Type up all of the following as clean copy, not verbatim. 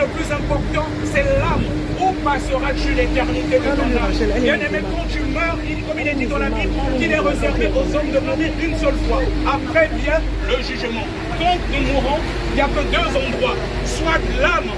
le plus important, c'est l'âme. Où passeras-tu l'éternité de ton âme? Bien-aimé, quand tu meurs, comme il est dit dans la Bible, qu'il est réservé aux hommes de mourir une seule fois. Après vient le jugement. Quand nous mourrons, il n'y a que deux endroits. Soit l'âme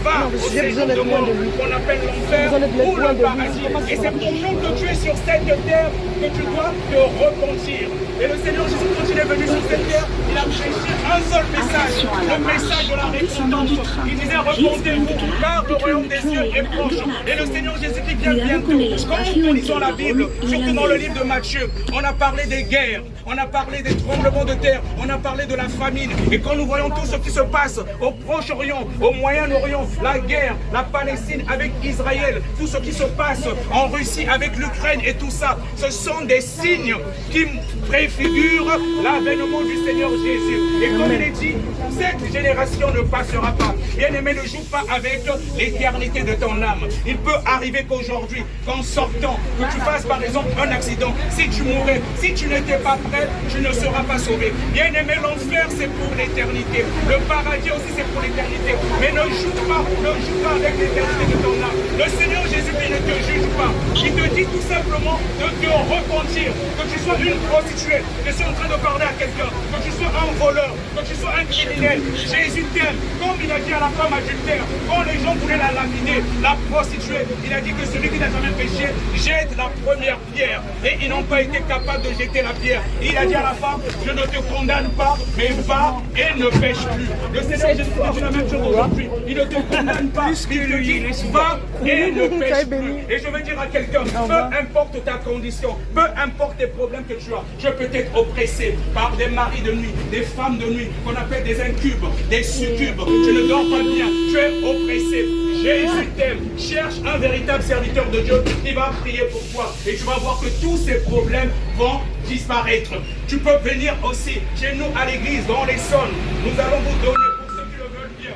va au séjour de mort qu'on appelle l'enfer ou le paradis. Et c'est pendant que tu es sur cette terre que tu dois te repentir. Et le Seigneur Jésus, quand il est venu sur cette terre, il a prêché un seul message, le message de la repentance. Il disait repentez-vous, car le royaume des cieux est proche. Et le Seigneur Jésus qui vient bientôt. Quand nous lisons la Bible, surtout dans le livre de Matthieu, on a parlé des guerres, on a parlé des tremblements de terre, on a parlé de la famine. Et quand nous voyons tout ce qui se passe au Proche-Orient, au Moyen-Orient, la guerre, la Palestine avec Israël, tout ce qui se passe en Russie avec l'Ukraine et tout ça, ce sont des signes qui préfigurent l'avènement du Seigneur Jésus. Et comme il est dit, cette génération ne passera pas. Bien-aimé, ne joue pas avec l'éternité de ton âme. Il peut arriver qu'aujourd'hui, qu'en sortant, que tu fasses par exemple un accident, si tu mourais, si tu n'étais pas prêt, tu ne seras pas sauvé. Bien-aimé, l'enfer c'est pour l'éternité. Le paradis aussi c'est pour l'éternité. Mais ne joue pas avec l'éternité de ton âme. Le Seigneur Jésus-Christ ne te juge pas. Il te dit tout simplement de te repentir. Que tu sois une prostituée, que tu sois en train de parler à quelqu'un, que tu sois un voleur, que tu sois un criminel. Jésus t'aime. Comme il a dit à la femme adultère, quand les gens voulaient la laminer, la prostituer, il a dit que celui qui n'a jamais péché jette la première pierre. Et ils n'ont pas été capables de jeter la pierre. Et il a dit à la femme, je ne te condamne pas, mais va et ne pêche plus. Le Seigneur Jésus dit la même chose aujourd'hui. Il ne te condamne pas, il te dit, va et ne pêche plus. Et je veux dire à quelqu'un, peu importe ta condition, peu importe les problèmes que tu as, je peux être oppressé par des maris de nuit, des femmes de nuit, qu'on appelle des incubes, des succubes. Tu ne dors pas bien, tu es oppressé. Jésus t'aime. Cherche un véritable serviteur de Dieu qui va prier pour toi. Et tu vas voir que tous ces problèmes vont disparaître. Tu peux venir aussi chez nous à l'église, dans les zones. Nous allons vous donner, pour ceux qui le veulent bien,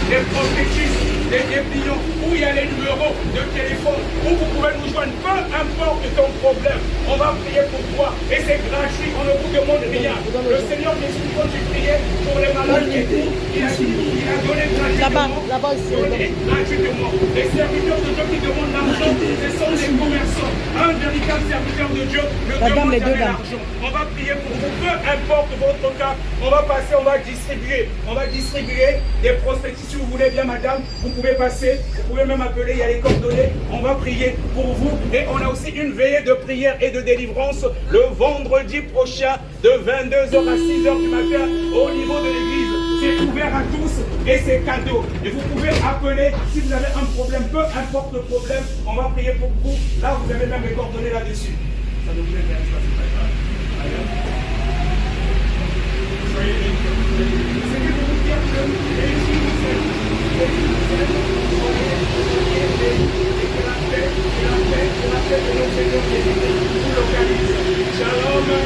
des prospectus, des dépliants, où il y a les numéros de téléphone, où vous pouvez nous joindre. Peu importe ton problème, on va prier pour toi. Et c'est gratuit, on ne vous demande rien. Le Seigneur Jésus, quand tu priais pour les malades et tout, il a donné gratuitement. Les serviteurs de Dieu qui demandent l'argent, ce sont des commerçants. Un véritable serviteur de Dieu ne demande jamais l'argent. On va prier pour vous, peu importe votre cas. On va passer, on va distribuer. On va distribuer des prospectus si vous voulez bien, madame. Vous pouvez passer, vous pouvez même appeler, il y a les coordonnées. On va prier pour vous. Et on a aussi une veillée de prière et de délivrance le vendredi prochain de 22h à 6h du matin au niveau de l'église. C'est ouvert à tous et c'est cadeau. Et vous pouvez appeler si vous avez un problème, peu importe le problème, on va prier pour vous. Là, vous avez même les coordonnées là-dessus. Ça ne vous intéresse pas, c'est pas grave.